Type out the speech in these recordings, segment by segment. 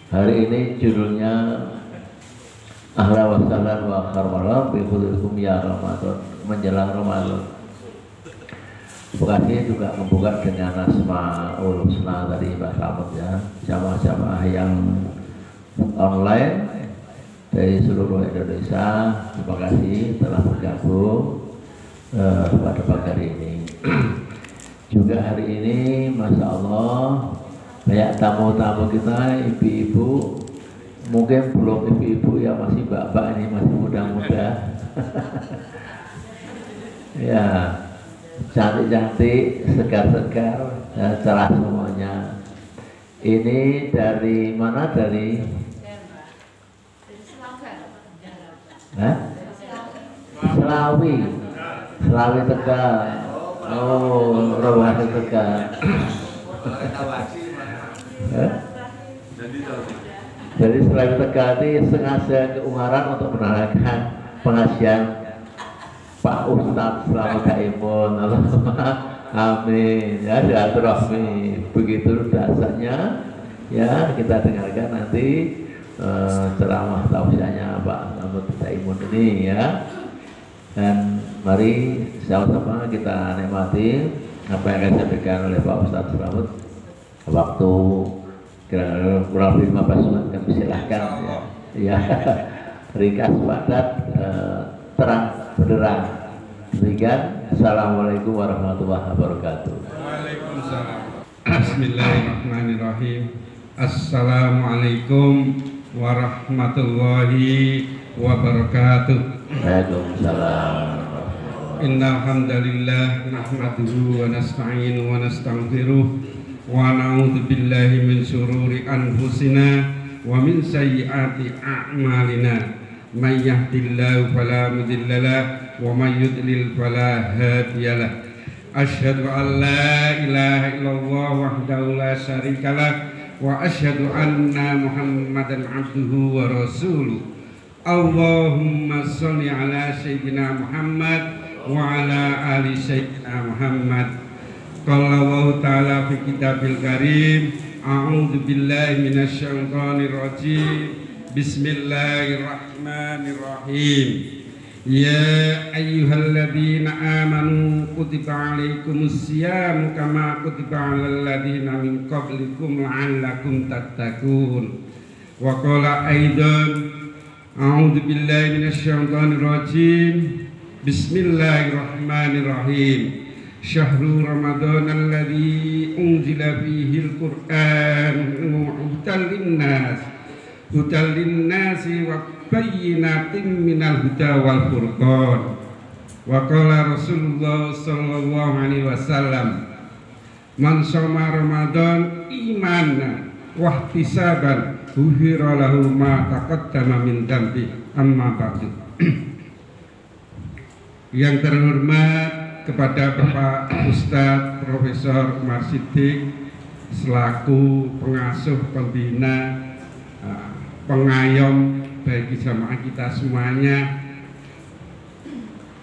Hari ini judulnya Ahla wa sahlan wa kharmalam bi khudukum ya Ramadan, menjelang Ramadan. Bekasi juga membuka dengan Asmaul Husna tadi Pak Slamet ya, jamaah-jamaah yang online dari seluruh Indonesia. Terima kasih telah bergabung pada pagi hari ini. Juga hari ini Masya Allah banyak tamu-tamu kita, ibu-ibu, mungkin belum ibu-ibu ya, masih mbak-mbak ini, masih muda-muda. Ya, cantik-cantik, segar-segar, cerah semuanya. Ini dari mana? Dari Selawi, Selawi Tegal. Oh, Rawati Tegal. Jadi Selawi Tegal ini sengaja ke Ungaran untuk menanyakan pengajian Pak Ustadz Slamet Daimun. Amin. Ya, silaturahmi. Begitu dasarnya. Ya, kita dengarkan nanti ceramah tausiahnya Pak Slamet Daimun ini ya. Dan mari sama-sama kita nikmati apa yang akan disampaikan oleh Pak Ustadz Slamet. Waktu kira-kira kurang lebih 15 menit, kami silahkan ya. Ya, ringkas padat, terang benderang. Demikian. Assalamualaikum warahmatullahi wabarakatuh. Waalaikumsalam. Bismillahirrahmanirrahim. Assalamualaikum warahmatullahi wabarakatuh. Waalaikumsalam. Innal hamdalillah nahmaduhu wa nasta'inu wa nastaghfiruh wa na'udzu billahi min syururi anfusina wa min sayyiati a'malina. May yahdihillahu fala mudhillalah wa may yudlil fala hadiyalah. Asyhadu an la ilaha illallah wahdahu la syarikalah wa asyhadu anna Muhammadan abduhu wa rasuluh. Allahumma sholli ala sayyidina Muhammad wa ala ali sayyidina Muhammad. Qala Allah ta'ala fi kitabil karim, a'udzu billahi minasyaitonir rajim. Bismillahirrahmanirrahim. Ya ayyuhalladzina amanu kutiba alaikumus syiyam kama kutiba alal ladzina min qablikum la'allakum tattaqun. Wa qala aidan a'udzu billahi minasyaitonir rajim. Bismillahirrahmanirrahim. Syahrul Ramadan alladzi unzila fihi al-Qur'an hudal linnasi wa bayyinatin minal huda wal furqan. Wa qala Rasulullah sallallahu alaihi wasallam, man shoma Ramadan imanan wa ihtisaban ghufira lahu ma taqaddama min dhanbi. Amma ba'du. Yang terhormat kepada Bapak Ustadz Profesor Umar Siddiq selaku pengasuh, pembina, pengayom bagi jamaah kita semuanya,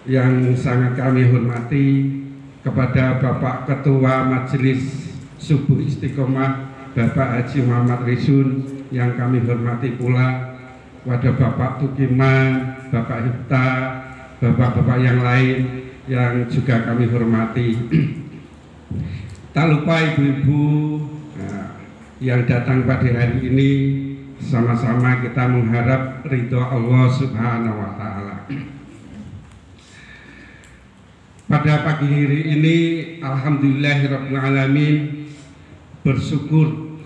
yang sangat kami hormati, kepada Bapak Ketua Majelis Subuh Istiqomah Bapak Haji Muhammad Risun yang kami hormati pula, kepada Bapak Tukiman, Bapak Hifta, bapak-bapak yang lain yang juga kami hormati. Tak lupa ibu-ibu yang datang pada hari ini, sama-sama kita mengharap ridho Allah Subhanahu wa Ta'ala. Pada pagi hari ini, alhamdulillahirabbil alamin, bersyukur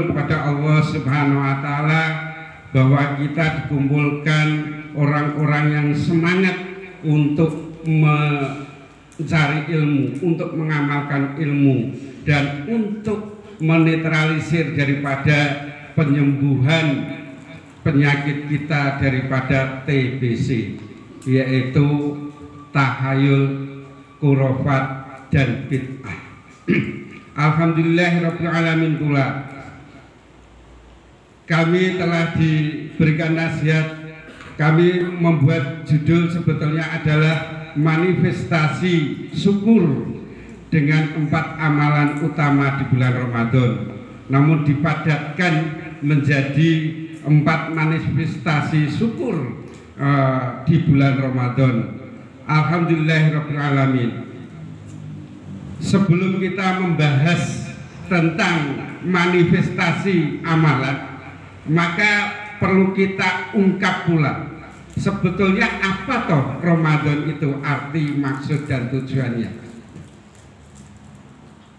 kepada Allah Subhanahu wa Ta'ala bahwa kita dikumpulkan orang-orang yang semangat untuk mencari ilmu, untuk mengamalkan ilmu, dan untuk menetralisir daripada penyembuhan penyakit kita daripada TBC, yaitu tahayul, khurafat, dan bid'ah. Alhamdulillahirabbil alamin pula kami telah diberikan nasihat. Kami membuat judul sebetulnya adalah manifestasi syukur dengan 4 amalan utama di bulan Ramadan, namun dipadatkan menjadi 4 manifestasi syukur di bulan Ramadan. Alhamdulillahirabbil alamin. Sebelum kita membahas tentang manifestasi amalan, maka perlu kita ungkap pula sebetulnya apa toh Ramadan itu, arti, maksud, dan tujuannya.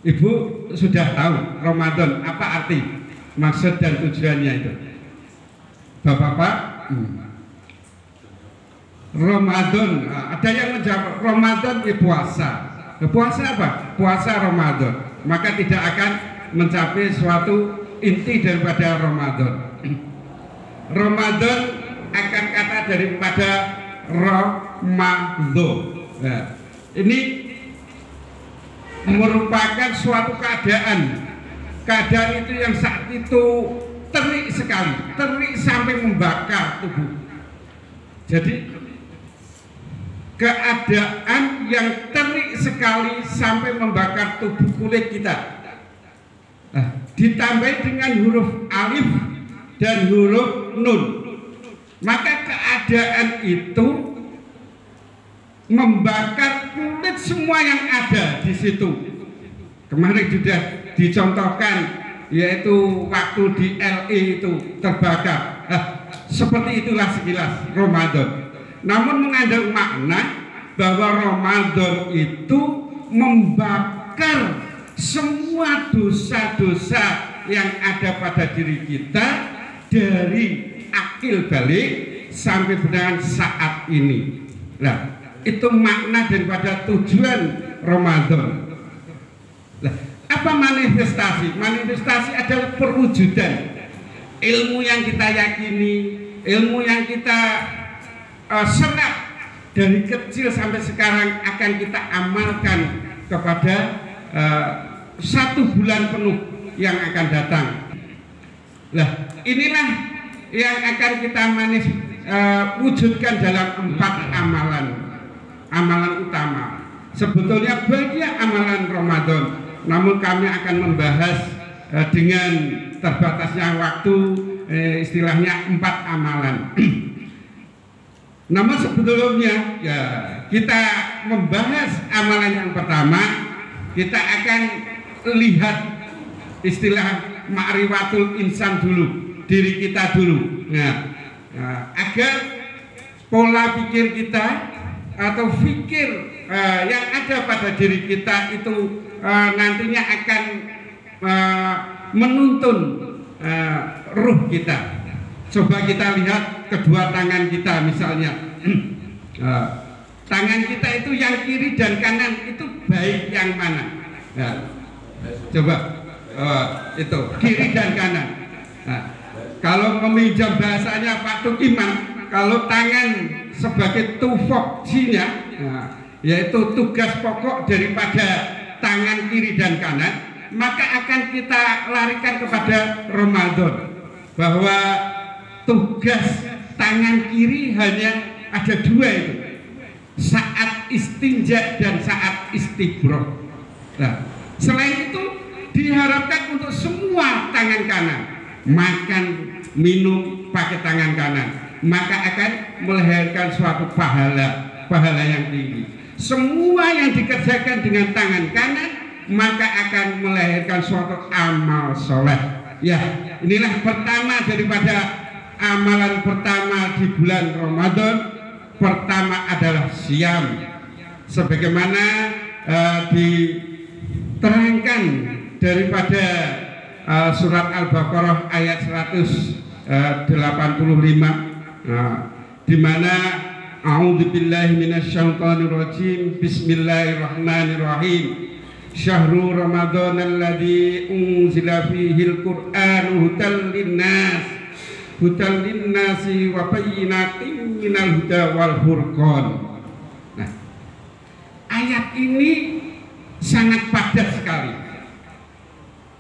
Ibu sudah tahu Ramadan apa arti, maksud, dan tujuannya itu? Bapak-bapak, Ramadan, ada yang menjawab Ramadan puasa. Puasa apa? Puasa Ramadan. Maka tidak akan mencapai suatu inti daripada Ramadan. Ramadan akan kata daripada Ramadhan. Nah, ini merupakan suatu keadaan itu yang saat itu terik sekali, terik sampai membakar tubuh. Jadi keadaan yang terik sekali sampai membakar tubuh kulit kita, ditambah dengan huruf alif dan huruf nun, maka keadaan itu membakar kulit semua yang ada di situ. Kemarin sudah dicontohkan, yaitu waktu di LA itu terbakar. Seperti itulah sekilas Ramadan. Namun mengandung makna bahwa Ramadan itu membakar semua dosa-dosa yang ada pada diri kita dari akil balik sampai dengan saat ini. Nah, itu makna daripada tujuan Ramadan. Nah, apa manifestasi? Manifestasi adalah perwujudan ilmu yang kita yakini, ilmu yang kita serap dari kecil sampai sekarang akan kita amalkan kepada 1 bulan penuh yang akan datang. Nah, inilah yang akan kita wujudkan dalam 4 amalan utama. Sebetulnya banyak amalan Ramadan, namun kami akan membahas dengan terbatasnya waktu, istilahnya 4 amalan. Namun sebelumnya ya kita membahas amalan yang pertama, kita akan lihat istilah ma'rifatul insan dulu, diri kita dulu. Nah, agar pola pikir kita atau pikir yang ada pada diri kita itu nantinya akan menuntun ruh kita. Coba kita lihat kedua tangan kita misalnya. Tangan kita itu yang kiri dan kanan itu baik yang mana? Coba itu kiri dan kanan. Kalau meminjam bahasanya Pak Tukiman, kalau tangan sebagai tupoksinya, yaitu tugas pokok daripada tangan kiri dan kanan, maka akan kita larikan kepada Ramadan, bahwa tugas tangan kiri hanya ada 2 itu, saat istinja dan saat istibroh. Nah, selain itu diharapkan untuk semua tangan kanan, makan, minum pakai tangan kanan, maka akan melahirkan suatu pahala yang tinggi. Semua yang dikerjakan dengan tangan kanan maka akan melahirkan suatu amal soleh. Ya, inilah pertama daripada amalan pertama di bulan Ramadan. Pertama adalah siam, sebagaimana diterangkan daripada surat Al-Baqarah ayat 185, di mana a'udzubillahi minasyaitonirrajim, bismillahirrahmanirrahim, syahrul ramadhan alladzi unzila fihil qur'anu hudal linnasi wa bayyinatin minal huda wal furqan. Nah, ayat ini sangat padat sekali.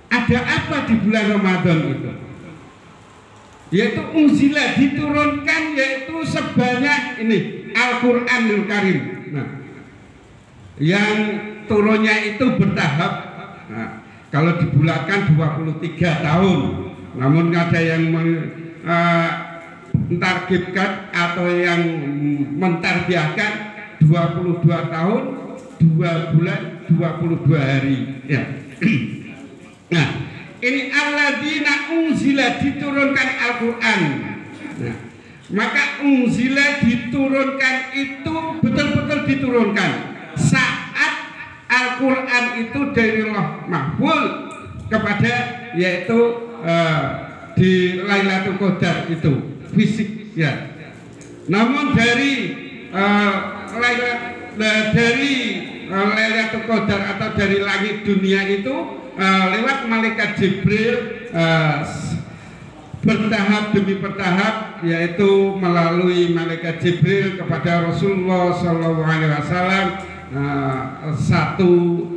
Ada apa di bulan Ramadan itu? Yaitu unzila, diturunkan, yaitu sebanyak ini Al-Qur'anul Karim. Nah, yang turunnya itu bertahap. Nah, kalau dibulatkan 23 tahun, namun ada yang mentargetkan atau yang mentarbiahkan 22 tahun 2 bulan 22 hari ya. Nah, ini alladzina unzila diturunkan Al-Quran. Nah, maka unzila diturunkan itu betul-betul diturunkan saat Al-Quran itu dari Lauh Mahfuz kepada yaitu di Lailatul Qadar itu fisik ya. Namun dari Lailatul Qadar atau dari langit dunia itu lewat malaikat Jibril bertahap demi bertahap, yaitu melalui malaikat Jibril kepada Rasulullah SAW satu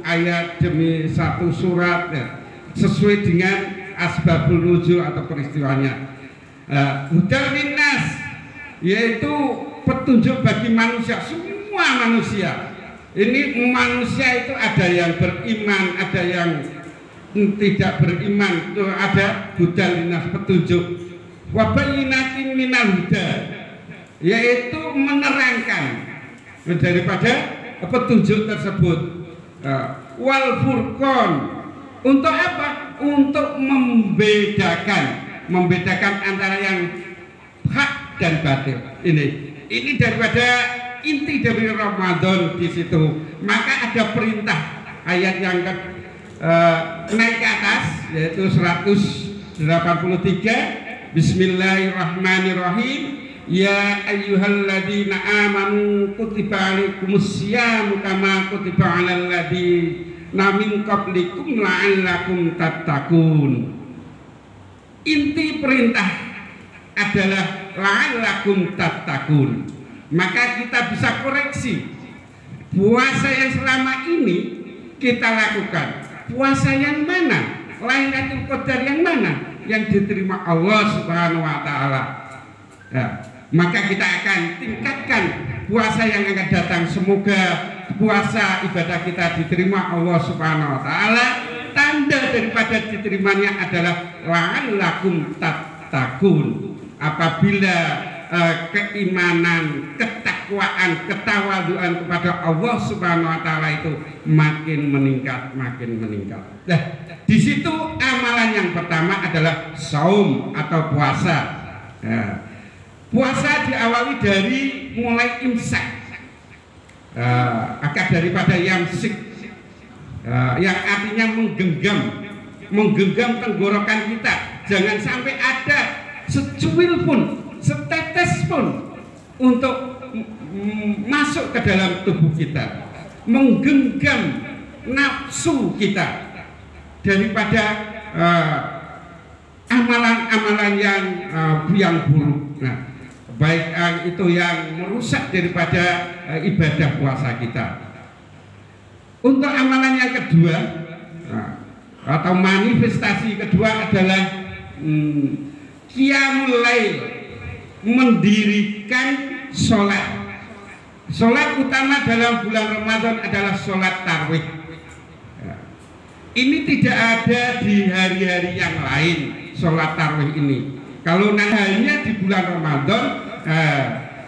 ayat demi satu surat ya, sesuai dengan asbabul nuzul atau peristiwanya. Hudal linnas, yaitu petunjuk bagi manusia, semua manusia. Ini manusia itu ada yang beriman, ada yang tidak beriman, itu ada hudal linnas, petunjuk. Wa bayyinatin minal huda, yaitu menerangkan daripada petunjuk tersebut. Wal furqan, untuk apa? Untuk membedakan antara yang hak dan batil. Ini daripada inti dari Ramadan di situ. Maka ada perintah ayat yang naik ke atas, yaitu 183. Bismillahirrahmanirrahim. Ya ayyuhalladzina amanu kutiba alaikumusyamu kama kutiba alal ladzina min qablikum la'allakum tattaqun. Inti perintah adalah la'allakum tattaqun. Maka kita bisa koreksi puasa yang selama ini kita lakukan. Puasa yang mana? Lailatul Qadar yang mana? Yang diterima Allah Subhanahu wa taala. Ya, maka kita akan tingkatkan puasa yang akan datang. Semoga puasa ibadah kita diterima Allah Subhanahu wa taala. Tanda daripada diterimanya adalah la'allakum tattaqun. Apabila keimanan, ketakwaan, ketawaduan kepada Allah Subhanahu wa taala itu makin meningkat. Nah, di situ amalan yang pertama adalah saum atau puasa. Nah, puasa diawali dari mulai imsak, akad daripada yamsik, yang artinya menggenggam tenggorokan kita. Jangan sampai ada secuil pun, setetes pun untuk masuk ke dalam tubuh kita, menggenggam nafsu kita daripada amalan-amalan yang buruk. Nah, baik itu yang merusak daripada ibadah puasa kita. Untuk amalan yang kedua atau manifestasi kedua adalah qiyamul lail, mendirikan sholat. Sholat utama dalam bulan Ramadan adalah sholat tarawih. Ini tidak ada di hari-hari yang lain sholat tarawih ini. Kalau hanya di bulan Ramadan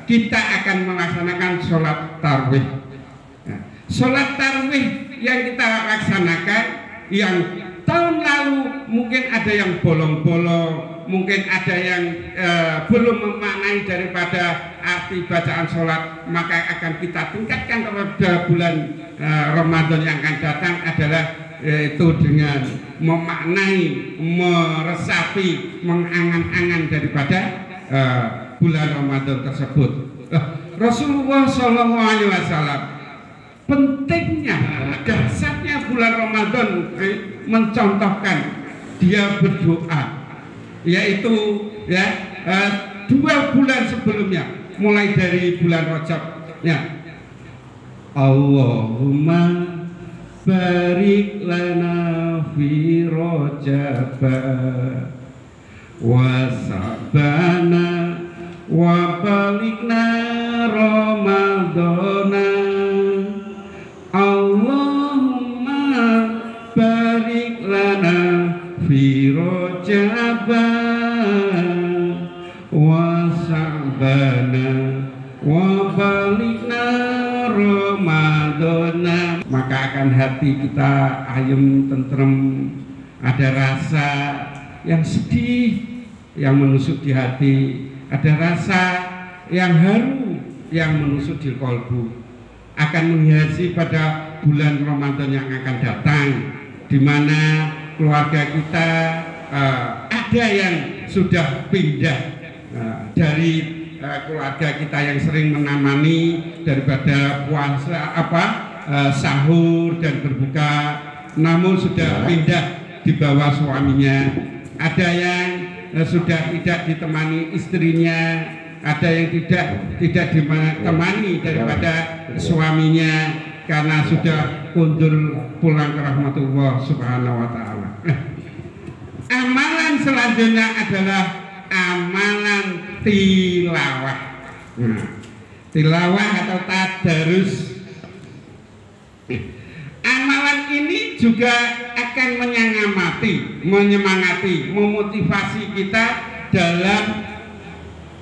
kita akan melaksanakan sholat tarawih. Sholat tarawih yang kita laksanakan, yang tahun lalu mungkin ada yang bolong-bolong, mungkin ada yang belum memaknai daripada arti bacaan sholat, maka akan kita tingkatkan pada bulan Ramadan yang akan datang adalah yaitu dengan memaknai, meresapi, mengangan-angan daripada bulan Ramadan tersebut. Rasulullah SAW pentingnya, dasarnya bulan Ramadan mencontohkan dia berdoa, yaitu ya 2 bulan sebelumnya, mulai dari bulan Rajab ya, Allahumma barik lana fi Rajab wa Sa'bana wa balikna Ramadana. Allahumma barik lana fi Rajab maka akan hati kita ayem, tentrem, ada rasa yang sedih yang menusuk di hati, ada rasa yang haru yang menusuk di kolbu, akan menghiasi pada bulan Ramadan yang akan datang, di mana keluarga kita ada yang sudah pindah dari keluarga kita yang sering menamani daripada puasa sahur dan berbuka, namun sudah pindah di bawah suaminya. Ada yang sudah tidak ditemani istrinya, ada yang tidak ditemani daripada suaminya karena sudah kundur pulang ke rahmatullah subhanahu wa ta'ala. Amalan selanjutnya adalah amalan tilawah. Tilawah atau tadarus. Amalan ini juga akan menyemangati, memotivasi kita dalam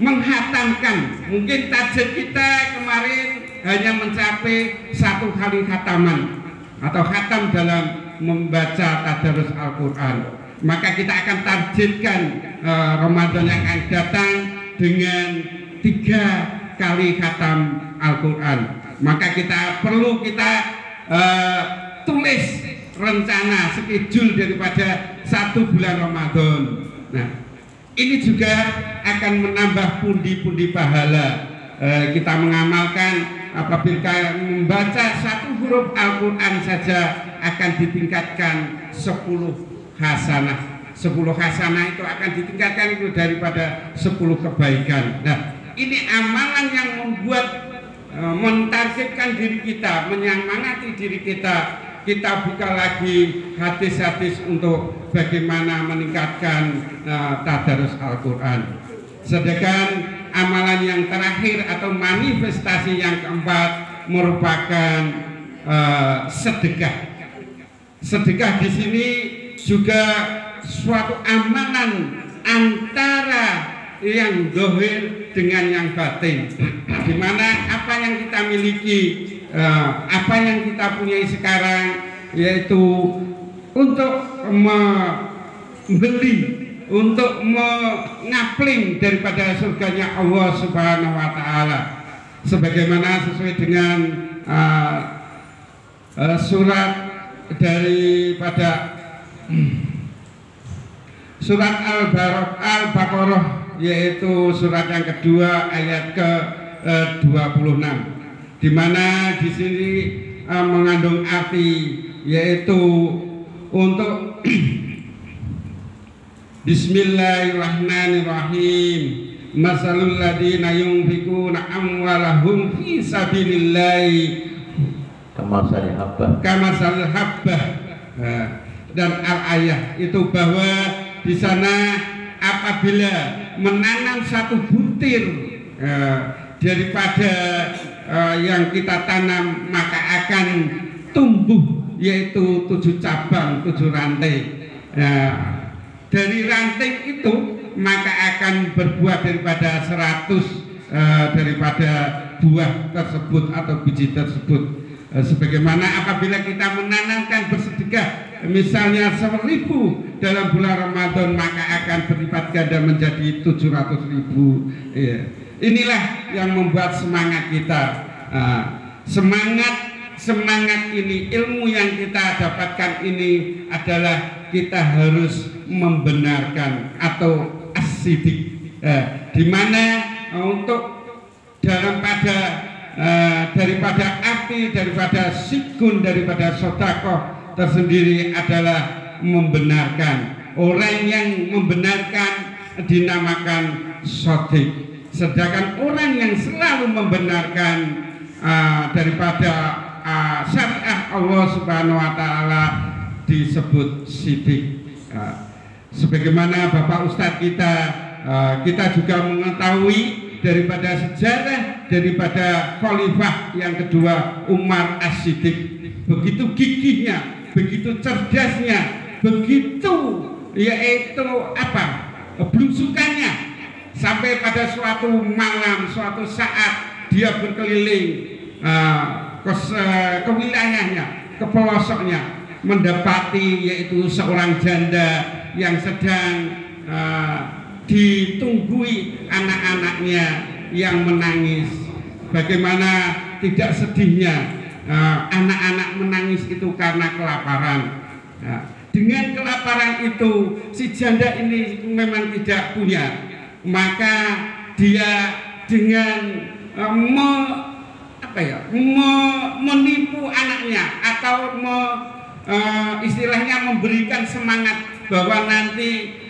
menghatamkan. Mungkin target kita kemarin hanya mencapai 1 kali khataman atau khatam dalam membaca tadarus Al-Quran. Maka kita akan targetkan Ramadan yang akan datang dengan 3 kali khatam Al-Quran. Maka perlu kita tulis rencana schedule daripada 1 bulan Ramadan. Nah, ini juga akan menambah pundi-pundi pahala. Kita mengamalkan apabila membaca 1 huruf Al-Quran saja akan ditingkatkan 10 hasanah. 10 hasanah itu akan ditingkatkan itu daripada 10 kebaikan. Nah, ini amalan yang membuat mentargetkan diri kita, menyemangati diri kita. Kita buka lagi hadis-hadis untuk bagaimana meningkatkan tadarus Al-Quran. Sedangkan amalan yang terakhir atau manifestasi yang keempat merupakan sedekah. Sedekah di sini juga suatu amalan antara yang zahir dengan yang batin, di mana apa yang kita miliki, apa yang kita punya sekarang, yaitu untuk membeli, untuk mengapling daripada surganya Allah Subhanahu wa Ta'ala, sebagaimana sesuai dengan surat daripada surat Al-Baqarah, yaitu surat yang kedua ayat ke-26, di mana di sini mengandung arti, yaitu untuk Bismillahirrahmanirrahim. Masalul ladina yunfikuna amwalahum fi sabilillahi kamasalil habbah. Dan al-ayah itu bahwa di sana apabila menanam 1 butir daripada yang kita tanam, maka akan tumbuh yaitu 7 cabang, 7 rantai. Dari rantai itu maka akan berbuah daripada 100 daripada buah tersebut atau biji tersebut. Sebagaimana apabila kita menanamkan bersedekah misalnya 1.000 dalam bulan Ramadan, maka akan berlipat ganda menjadi 700.000. Inilah yang membuat semangat kita. Semangat ini, ilmu yang kita dapatkan ini adalah kita harus membenarkan atau as-sidik, di mana untuk daripada arti daripada sikun daripada sedekah tersendiri adalah membenarkan. Orang yang membenarkan dinamakan shadiq, sedangkan orang yang selalu membenarkan daripada syariat Allah Subhanahu wa Ta'ala disebut sidik. Sebagaimana Bapak Ustadz kita juga mengetahui daripada sejarah daripada khalifah yang kedua Umar As-Siddiq, begitu gigihnya, begitu cerdasnya, begitu yaitu belusukannya, sampai pada suatu malam, suatu saat dia berkeliling ke wilayahnya, pelosoknya mendapati yaitu seorang janda yang sedang ditunggui anak-anaknya yang menangis. Bagaimana tidak sedihnya anak-anak menangis itu karena kelaparan. Dengan kelaparan itu si janda ini memang tidak punya, maka dia dengan menipu anaknya atau istilahnya memberikan semangat bahwa nanti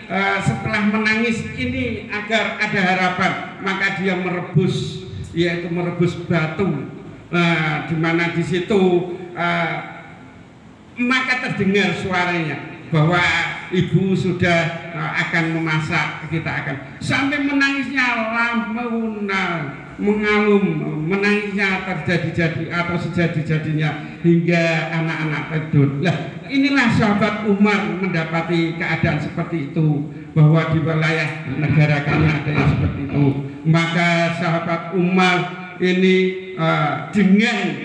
setelah menangis ini agar ada harapan, maka dia merebus, yaitu merebus batu, di mana di situ maka terdengar suaranya bahwa ibu sudah akan memasak, kita akan, sampai menangisnya mengalum, menangisnya terjadi-jadi atau sejadi-jadinya hingga anak-anak tidur. Lah, inilah sahabat Umar mendapati keadaan seperti itu, bahwa di wilayah negara kami ada yang seperti itu. Maka sahabat Umar ini dengan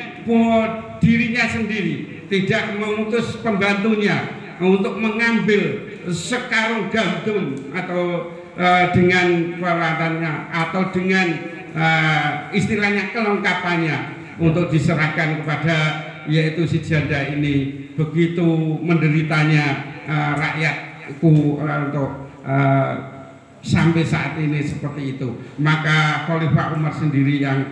dirinya sendiri tidak mengutus pembantunya untuk mengambil sekarung gandum atau dengan peralatannya atau dengan istilahnya kelengkapannya untuk diserahkan kepada yaitu si janda ini. Begitu menderitanya rakyatku untuk sampai saat ini seperti itu. Maka Khalifah Umar sendiri yang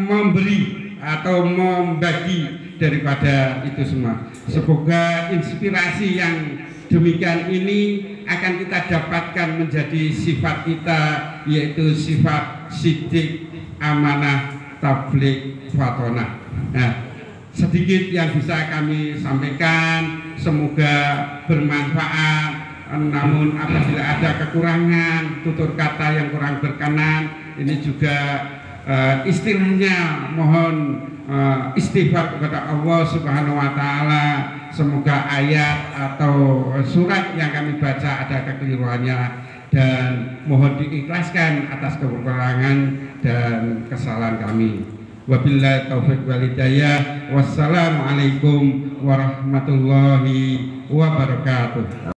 memberi atau membagi daripada itu semua. Semoga inspirasi yang demikian ini akan kita dapatkan menjadi sifat kita, yaitu sifat sidik, amanah, tabligh, fatonah. Nah, sedikit yang bisa kami sampaikan, semoga bermanfaat. Namun apabila ada kekurangan, tutur kata yang kurang berkenan, ini juga istilahnya mohon istighfar kepada Allah Subhanahu wa Ta'ala. Semoga ayat atau surat yang kami baca ada kekeliruannya, dan mohon diikhlaskan atas kekurangan dan kesalahan kami. Wabillahi taufiq wal hidayah. Wassalamualaikum warahmatullahi wabarakatuh.